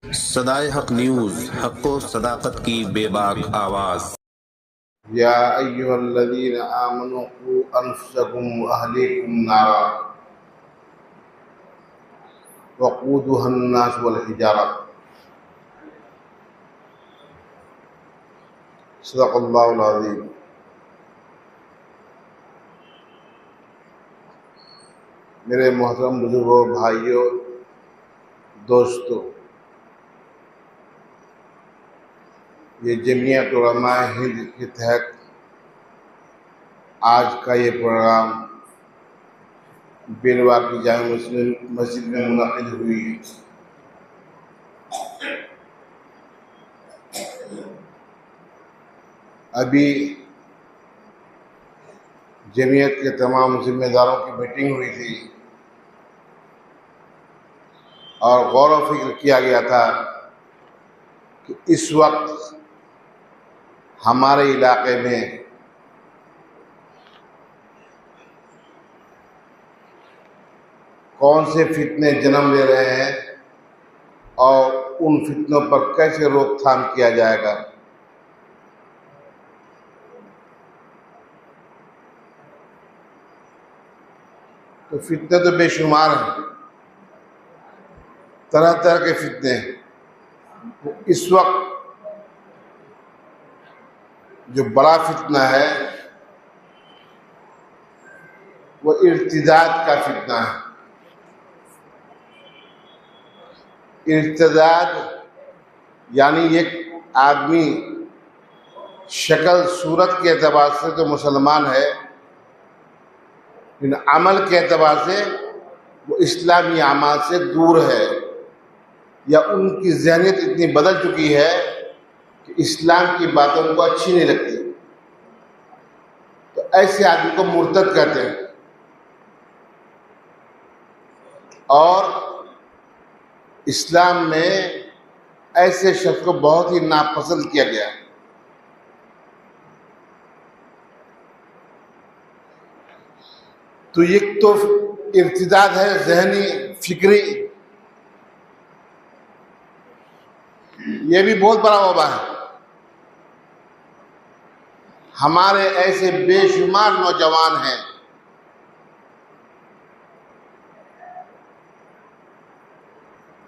सदाए हक न्यूज़, हक़ व सदाकत की बेबाक आवाज़। या अय्युहल्लज़ीना आमनू क़ू अनफुसकुम व अहलीकुम नारा वक़ूदुहा अन्नास वल हिजारा। सदक़ल्लाहुल अज़ीम। मेरे मोहतरम बुजुर्गों, भाइयों, दोस्तों, ये जमीयत उलमा हिंद के तहत आज का ये प्रोग्राम बेलवा की जामे मस्जिद में मुनक़िद हुई है। अभी जमीयत के तमाम जिम्मेदारों की मीटिंग हुई थी और गौर व फिक्र किया गया था कि इस वक्त हमारे इलाके में कौन से फितने जन्म ले रहे हैं और उन फितनों पर कैसे रोकथाम किया जाएगा। तो फितने तो बेशुमार हैं, तरह तरह के फितने। इस वक्त जो बड़ा फितना है वो इर्तिदाद का फितना है। इर्तिदाद यानी एक आदमी शक्ल सूरत के एतबार से तो मुसलमान है, लेकिन अमल के एतबार से वो इस्लामी अमाल से दूर है, या उनकी ज़हनियत इतनी बदल चुकी है कि इस्लाम की बातें उनको अच्छी नहीं लगती। तो ऐसे आदमी को मुर्तद कहते हैं। और इस्लाम में ऐसे शख्स को बहुत ही नापसंद किया गया। तो ये तो इर्तिदाद है ज़हनी फिक्री, ये भी बहुत बड़ा वबा है। हमारे ऐसे बेशुमार नौजवान हैं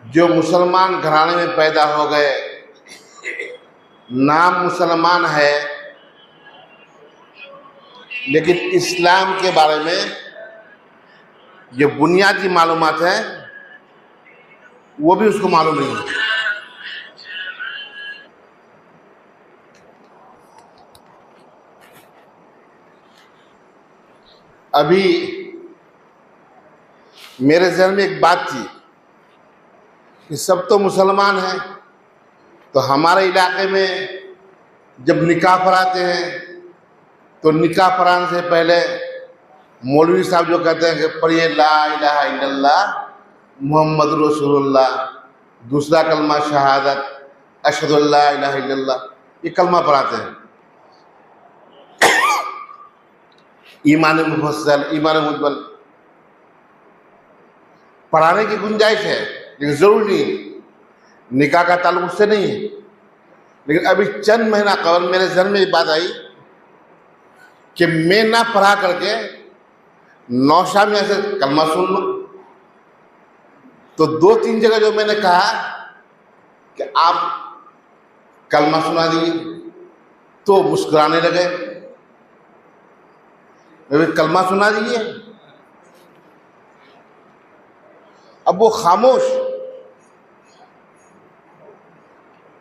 जो मुसलमान घराने में पैदा हो गए, नाम मुसलमान है, लेकिन इस्लाम के बारे में जो बुनियादी मालूमात है वो भी उसको मालूम नहीं है। अभी मेरे ज़हन में एक बात थी कि सब तो मुसलमान हैं, तो हमारे इलाके में जब निकाह पढ़ाते हैं तो निकाह पढ़ाने से पहले मौलवी साहब जो कहते हैं कि पढ़िए ला इलाहा इल्लल्लाह मुहम्मद रसूलुल्लाह, दूसरा कलमा शहादत अशहदु अल्ला इलाहा इल्लल्लाह, ये कलमा पढ़ाते हैं। ईमान मुफस्सल, ईमान मुजमल पढ़ाने की गुंजाइश है, लेकिन जरूरी नहीं। निकाह का ताल्लुक उससे नहीं है। लेकिन अभी चंद महीना कबल मेरे जहन में ये बात आई कि मैं ना पढ़ा करके नौशा में ऐसे कलमा सुन लो। तो 2-3 जगह जो मैंने कहा कि आप कलमा सुना दिए तो मुस्कुराने लगे। कलमा सुना दिए, अब वो खामोश,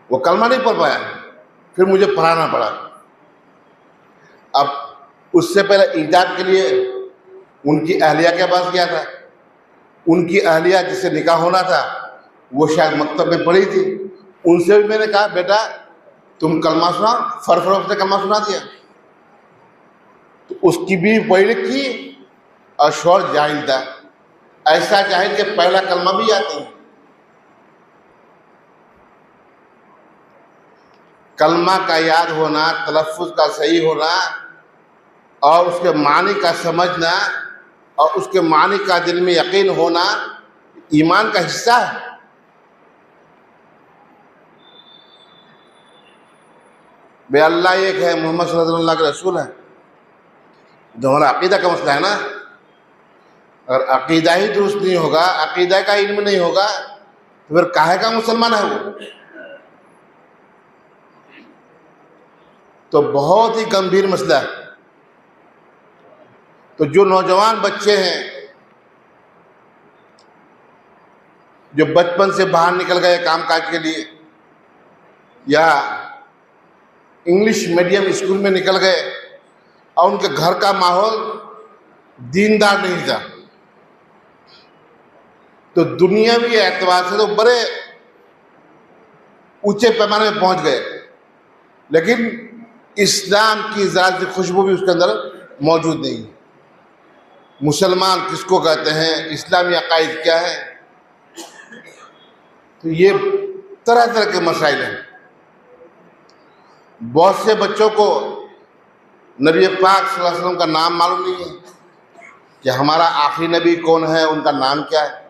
वो कलमा नहीं पढ़ पाया, फिर मुझे पढ़ाना पड़ा। अब उससे पहले ईजाद के लिए उनकी अहलिया के पास गया था। उनकी अहलिया जिससे निकाह होना था वो शायद मकतब में पढ़ी थी। उनसे भी मैंने कहा बेटा तुम कलमा सुना, फरफरोख से कलमा सुना दिया। तो उसकी भी पढ़ी लिखी और शौर जाहिल था, ऐसा जाहिल कि पहला कलमा भी आता है। कलमा का याद होना, तलफ़्फ़ुज़ का सही होना और उसके मानी का समझना और उसके मानी का दिल में यकीन होना ईमान का हिस्सा है। भाई अल्लाह एक है, मोहम्मद सल्लल्लाहु अलैहि वसल्लम अल्लाह के रसूल है, जो हमारा अकीदा का मसला है ना। अगर अकीदा ही दुरुस्त नहीं होगा, अकीदा का इल्म नहीं होगा, तो फिर काहे का मुसलमान है वो? तो बहुत ही गंभीर मसला है। तो जो नौजवान बच्चे हैं, जो बचपन से बाहर निकल गए कामकाज के लिए, या इंग्लिश मीडियम स्कूल में निकल गए और उनके घर का माहौल दीनदार नहीं था, तो दुनियावी एतबार से तो बड़े ऊंचे पैमाने में पहुंच गए, लेकिन इस्लाम की जरा सी खुशबू भी उसके अंदर मौजूद नहीं है। मुसलमान किसको कहते हैं, इस्लामी अकायद क्या है, तो ये तरह तरह के मसाइल हैं। बहुत से बच्चों को नबी पाक सल्लल्लाहु अलैहि वसल्लम का नाम मालूम नहीं है कि हमारा आखिरी नबी कौन है, उनका नाम क्या है।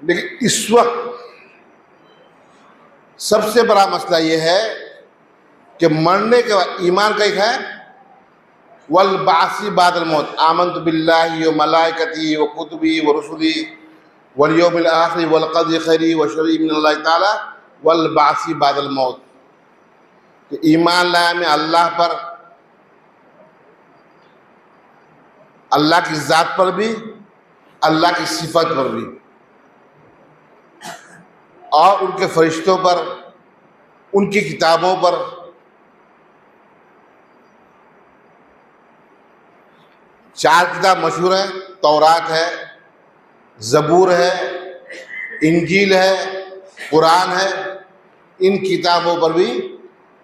लेकिन इस वक्त सबसे बड़ा मसला ये है कि मरने के बाद ईमान का एक है वल बासी बादल मौत, आमन्तु बिल्लाहि व मलाइकतिही व कुतुबिही व रुसुलिही वल यौमिल आखिर वल क़द्रि खैरिही व शर्रिही मिनल्लाहि ताला वल बासी बादल मौत। कि ईमान लाया में अल्लाह पर, अल्लाह की ज़ात पर भी, अल्लाह की सिफत पर भी, और उनके फरिश्तों पर, उनकी किताबों पर। चार किताब मशहूर हैं, तौरात है, ज़बूर है, इंजील है, कुरान है। इन किताबों पर भी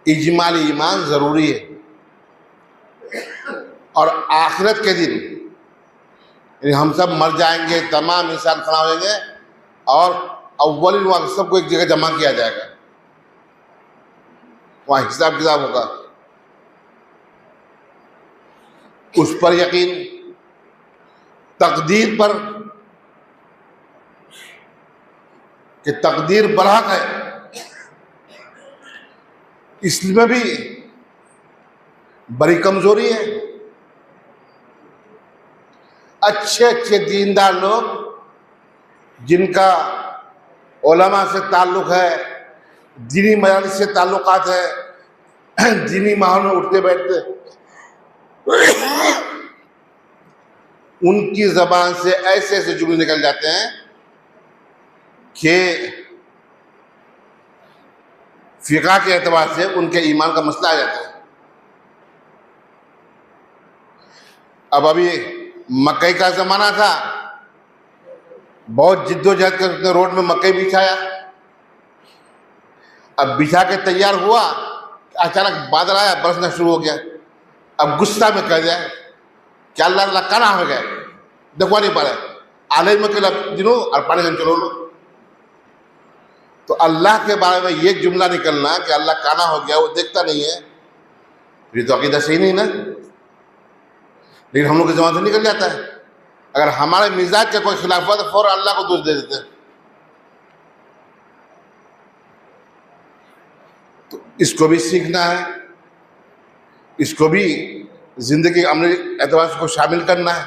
इजमाली ईमान ज़रूरी है। और आखिरत के दिन यानी हम सब मर जाएंगे, तमाम इंसान खड़ा होंगे और अव्वलिन व सबको एक जगह जमा किया जाएगा, वहाँ हिसाब किताब होगा। उस पर यकीन, तकदीर पर कि तकदीर बरहक है, इसमें भी बड़ी कमजोरी है। अच्छे अच्छे दीनदार लोग जिनका उलमा से ताल्लुक़ है, दीनी मजालिस से ताल्लुकात है, दीनी माहौल में उठते बैठते, उनकी ज़बान से ऐसे ऐसे जुमले निकल जाते हैं कि फ़िक़ा के एतबार से उनके ईमान का मसला आ जाता है। अब अभी मकई का ज़माना था, बहुत जिद्दोजहद करके रोड में मकई बिछाया। अब बिछा के तैयार हुआ, अचानक बादल आया, बरसना शुरू हो गया। अब गुस्सा में कह दिया क्या अल्लाह अल्लाह काना हो गया, देखवा नहीं पा रहे, आले में कल दिनों और पानी में चलो लो। तो अल्लाह के बारे में ये जुमला निकलना कि अल्लाह काना हो गया, वो देखता नहीं है, ये तो अकीदा सही नहीं ना। लेकिन हम लोग के ज़बान से निकल जाता है। अगर हमारे मिजाज का कोई खिलाफ हुआ तो फौरन अल्लाह को दोष दे देते हैं। तो इसको भी सीखना है, इसको भी जिंदगी के अमली एतबार से को शामिल करना है।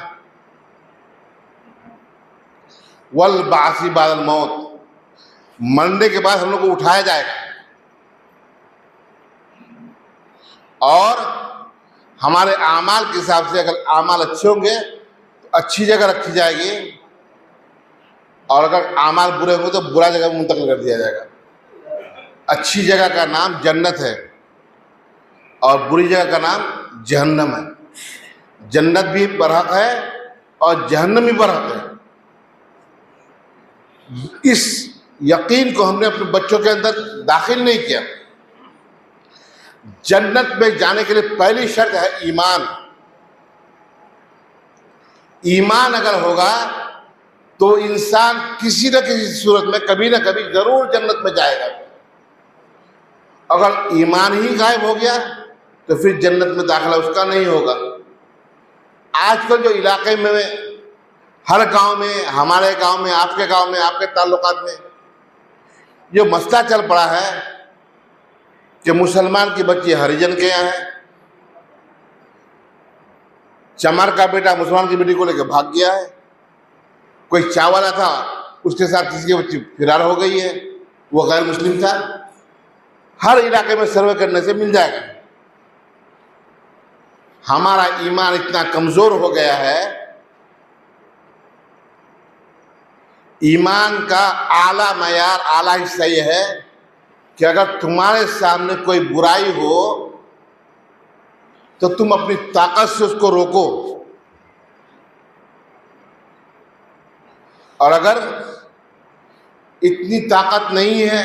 वल बासी बादल मौत, मरने के बाद हम लोग को उठाया जाएगा और हमारे आमाल के हिसाब से, अगर आमाल अच्छे होंगे तो अच्छी जगह रखी जाएगी, और अगर आमाल बुरे होंगे तो बुरा जगह मुंतकिल कर दिया जाएगा। अच्छी जगह का नाम जन्नत है और बुरी जगह का नाम जहन्नम है। जन्नत भी बरहक है और जहन्नम भी बरहक है। इस यकीन को हमने अपने बच्चों के अंदर दाखिल नहीं किया। जन्नत में जाने के लिए पहली शर्त है ईमान। ईमान अगर होगा तो इंसान किसी न किसी सूरत में कभी ना कभी जरूर जन्नत में जाएगा। अगर ईमान ही गायब हो गया तो फिर जन्नत में दाखिला उसका नहीं होगा। आजकल जो इलाके में, हर गांव में, हमारे गांव में, आपके गांव में, आपके ताल्लुकात में ये मसला चल पड़ा है कि मुसलमान की बच्ची हरिजन के यहाँ है, चमार का बेटा मुसलमान की बेटी को लेकर भाग गया है, कोई चावला था उसके साथ किसी की बच्ची फिरार हो गई है, वो गैर मुस्लिम था। हर इलाके में सर्वे करने से मिल जाएगा। हमारा ईमान इतना कमजोर हो गया है, ईमान का आला मयार, आला हिस्सा यह है कि अगर तुम्हारे सामने कोई बुराई हो तो तुम अपनी ताकत से उसको रोको, और अगर इतनी ताकत नहीं है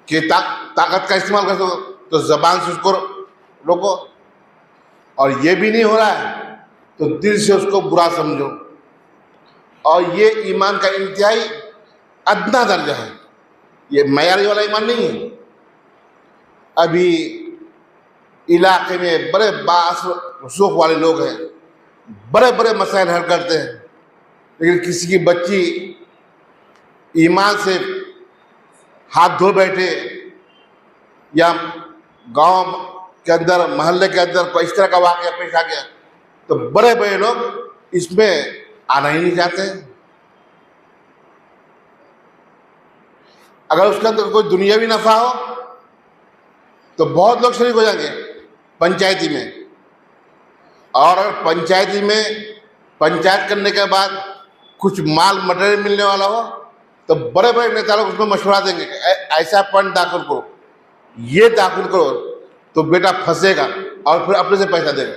कि ताकत का इस्तेमाल कर सको तो जबान से उसको रोको, और ये भी नहीं हो रहा है तो दिल से उसको बुरा समझो। और ये ईमान का इंतहाई अदना दर्जा है, ये मयारी वाला ईमान नहीं है। अभी इलाके में बड़े बासुख वाले लोग हैं, बड़े बड़े मसाइल हल करते हैं, लेकिन किसी की बच्ची ईमान से हाथ धो बैठे या गांव के अंदर, मोहल्ले के अंदर कोई इस तरह का वाकया पेश आ गया तो बड़े बड़े लोग इसमें आना ही नहीं चाहते। अगर उसके अंदर कोई दुनियावी नफा हो तो बहुत लोग शरीक हो जाएंगे पंचायती में, और अगर पंचायती में पंचायत करने के बाद कुछ माल मटेरियल मिलने वाला हो तो बड़े बड़े नेता लोग उसमें मशवरा देंगे, ऐसा फंड दाखिल करो, ये दाखिल करो तो बेटा फंसेगा, और फिर अपने से पैसा देगा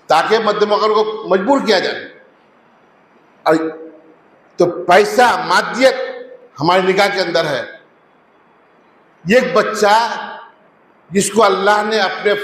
ताकि मध्यमवर्ग को मजबूर किया जाए। और तो पैसा, मादियत हमारी निगाह के अंदर है। ये एक बच्चा जिसको अल्लाह ने अपने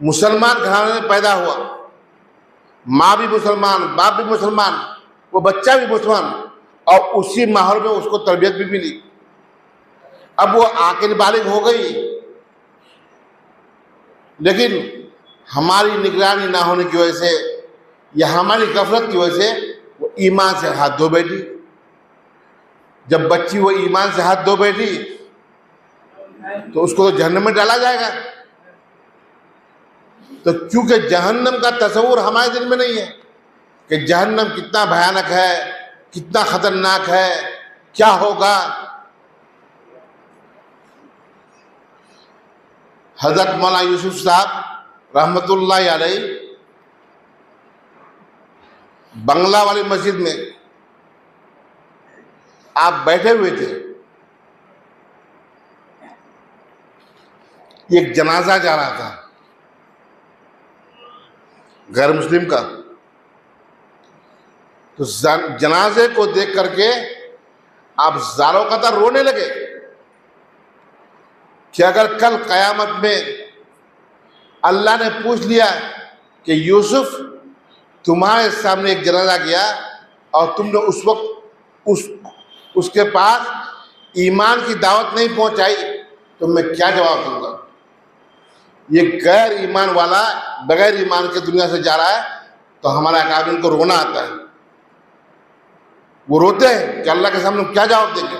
मुसलमान घराने में पैदा हुआ, माँ भी मुसलमान, बाप भी मुसलमान, वो बच्चा भी मुसलमान, और उसी माहौल में उसको तरबियत भी मिली। अब वो आकिल बालिग हो गई, लेकिन हमारी निगरानी ना होने की वजह से या हमारी गफलत की वजह से वो ईमान से हाथ धो बैठी। जब बच्ची वो ईमान से हाथ धो बैठी तो उसको तो जहन्नम में डाला जाएगा। तो चूंकि जहन्नम का तस्वुर हमारे दिल में नहीं है कि जहन्नम कितना भयानक है, कितना खतरनाक है, क्या होगा। हजरत मौलाना यूसुफ साहब रहमतुल्लाह अलैह बंगला वाली मस्जिद में आप बैठे हुए थे, एक जनाजा जा रहा था गैर मुस्लिम का, तो जनाजे को देख करके आप जारों का तर रोने लगे कि अगर कल कयामत में अल्लाह ने पूछ लिया कि यूसुफ तुम्हारे सामने एक जनाजा गया और तुमने उस वक्त उसके पास ईमान की दावत नहीं पहुंचाई, तो मैं क्या जवाब दूंगा। ये गैर ईमान वाला बगैर ईमान के दुनिया से जा रहा है तो हमारा अकाबिर को रोना आता है, वो रोते हैं कि अल्लाह के सामने क्या जवाब देंगे।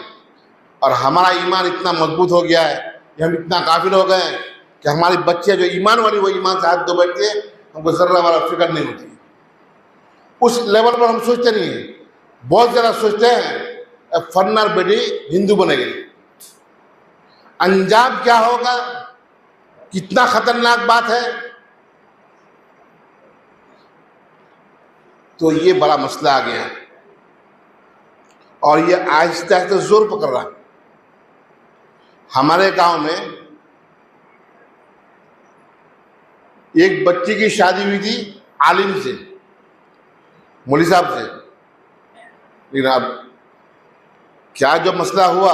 और हमारा ईमान इतना मजबूत हो गया है कि हम इतना काफिल हो गए हैं कि हमारी बच्चियां जो ईमान वाली वो ईमान से हाथ धो बैठती है, हमको जर्रा वाला फिक्र नहीं होती। उस लेवल पर हम सोचते नहीं है, बहुत ज़्यादा सोचते हैं फन्नार बेटी हिंदू बनेगी, अंजाम क्या होगा, कितना खतरनाक बात है। तो ये बड़ा मसला आ गया है और ये आहिस्ता आहिस्ता जोर पकड़ रहा है। हमारे गांव में एक बच्ची की शादी हुई थी आलिम से, मौलवी साहब से, लेकिन अब क्या जो मसला हुआ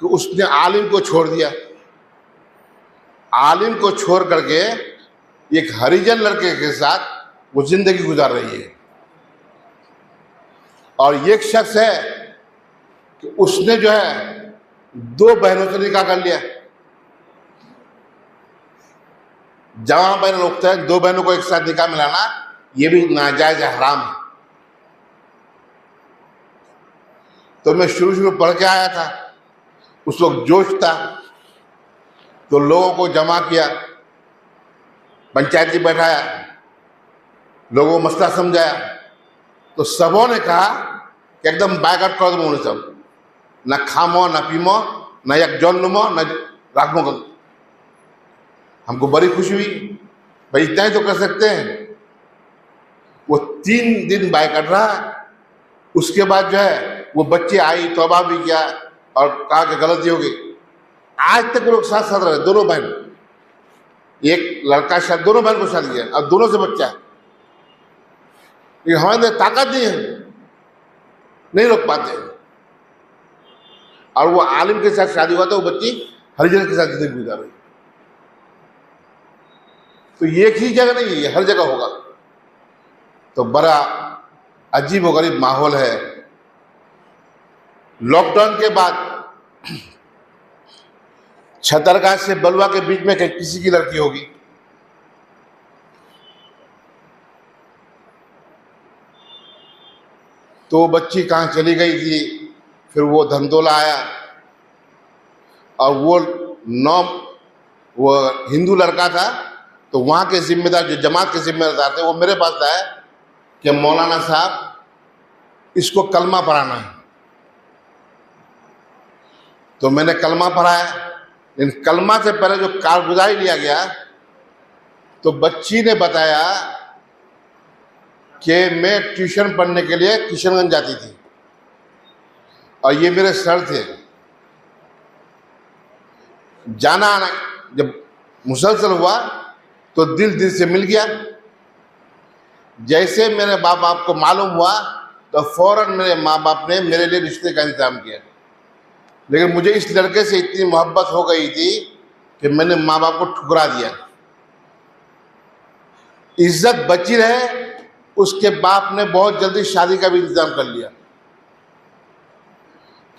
कि उसने आलिम को छोड़ दिया। आलिम को छोड़ करके एक हरिजन लड़के के साथ वो जिंदगी गुजार रही है। और ये एक शख्स है कि उसने जो है 2 बहनों से निकाह कर लिया। जवां बहन रोकते हैं 2 बहनों को एक साथ निकाह मिलाना, ये भी नाजायज हराम है। तो मैं शुरू पढ़ के आया था, उस वक्त जोश था, तो लोगों को जमा किया, पंचायत जी बैठाया, लोगों को मसला समझाया, तो सबों ने कहा कि एकदम बायकॉट कर दो, सब न खामो न पीमो न एक जौन लुमो न राखमो। हमको बड़ी खुशी हुई, भाई इतना ही तो कर सकते हैं। वो 3 दिन बायकॉट रहा। उसके बाद जो है वो बच्चे आई, तौबा भी किया और कहा कि गलती हो गई। आज तक वो लोग साथ साथ रहे, दोनों बहन, एक लड़का शायद दोनों बहन को शादी किया और दोनों से बच्चा है। लेकिन हमारे अंदर ताकत नहीं है, नहीं रोक पाते। और वो आलिम के साथ शादी हुआ था, वो बच्ची हरिजन के साथ जिंदगी गुजार रही। तो एक ही जगह नहीं है, ये हर जगह होगा। तो बड़ा अजीब और गरीब माहौल है। लॉकडाउन के बाद छतरगाछ से बलुआ के बीच में किसी की लड़की होगी, तो वो बच्ची कहाँ चली गई थी। फिर वो धंधोला आया और वो हिंदू लड़का था, तो वहाँ के जिम्मेदार, जो जमात के जिम्मेदार थे, वो मेरे पास आए कि मौलाना साहब इसको कलमा पढ़ाना है। तो मैंने कलमा पढ़ाया, लेकिन कलमा से पहले जो कारगुजारी लिया गया, तो बच्ची ने बताया कि मैं ट्यूशन पढ़ने के लिए किशनगंज जाती थी और ये मेरे सर थे, जाना आना जब मुसलसल हुआ तो दिल से मिल गया। जैसे मेरे माँ बाप को मालूम हुआ तो फौरन मेरे माँ बाप ने मेरे लिए रिश्ते का इंतजाम किया। लेकिन मुझे इस लड़के से इतनी मोहब्बत हो गई थी कि मैंने माँ बाप को ठुकरा दिया। इज्जत बची रहे, उसके बाप ने बहुत जल्दी शादी का भी इंतजाम कर लिया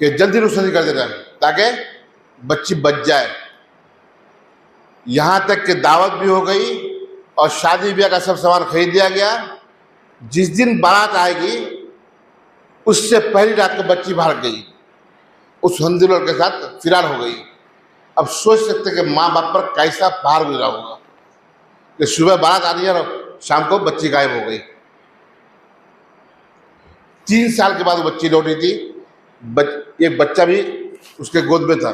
कि जल्दी शादी कर देना ताकि बच्ची बच जाए। यहाँ तक कि दावत भी हो गई और शादी ब्याह का सब सामान खरीद दिया गया। जिस दिन बारात आएगी उससे पहली रात को बच्ची भाग गई, उस हिंदू लड़के के साथ फिरार हो गई। अब सोच सकते कि माँ बाप पर कैसा भार गुजरा होगा कि सुबह बारात आ रही है और शाम को बच्ची गायब हो गई। 3 साल के बाद वो बच्ची लौटी थी, एक बच्चा भी उसके गोद में था।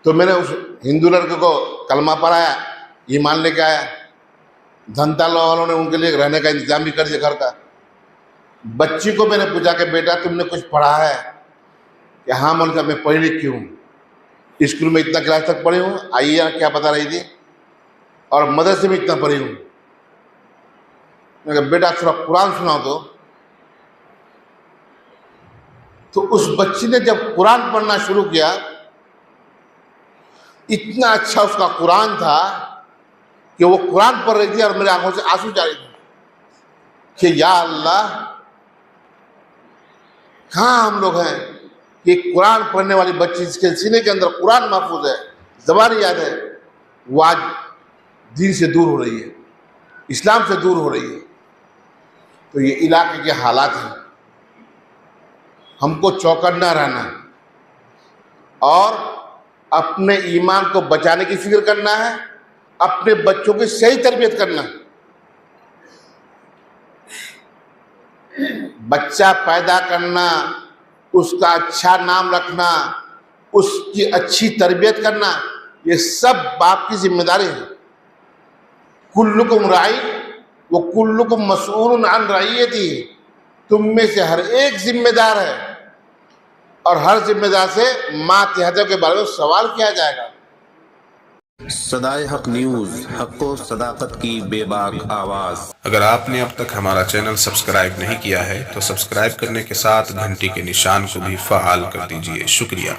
तो मैंने उस हिंदू लड़के को कलमा पढ़ाया, ईमान लेके आया। धनता वालों ने उनके लिए रहने का इंतजाम भी कर दिया घर का। बच्ची को मैंने पूछा कि बेटा तुमने कुछ पढ़ा है? कि हाँ मैंने कहा मैं पढ़ी लिखी हूँ, स्कूल में इतना क्लास तक पढ़ी हूँ, आइए क्या बता रही थी, और मदरसे में इतना पढ़ी हूँ। मैंने कहा बेटा थोड़ा कुरान सुनाओ। तो उस बच्ची ने जब कुरान पढ़ना शुरू किया, इतना अच्छा उसका कुरान था कि वो कुरान पढ़ रही थी और मेरे आंखों से आंसू जा रहे थे कि या अल्लाह, कहाँ हम लोग हैं कि कुरान पढ़ने वाली बच्ची जिसके सीने के अंदर कुरान महफूज है, ज़बान याद है, वो आज दीन से दूर हो रही है, इस्लाम से दूर हो रही है। तो ये इलाके के हालात हैं। हमको चौकन्ना रहना और अपने ईमान को बचाने की फिक्र करना है, अपने बच्चों की सही तरबियत करना है। बच्चा पैदा करना, उसका अच्छा नाम रखना, उसकी अच्छी तरबियत करना, ये सब बाप की जिम्मेदारी है। कुल्लुकुम राई वो कुल्लुकुम मसऊलुन अन रइयती, तुम में से हर एक जिम्मेदार है और हर जिम्मेदार से मातहतों के बारे में सवाल किया जाएगा। सदाए हक न्यूज, हक व सदाकत की बेबाक आवाज। अगर आपने अब तक हमारा चैनल सब्सक्राइब नहीं किया है तो सब्सक्राइब करने के साथ घंटी के निशान को भी फ़आल कर दीजिए। शुक्रिया।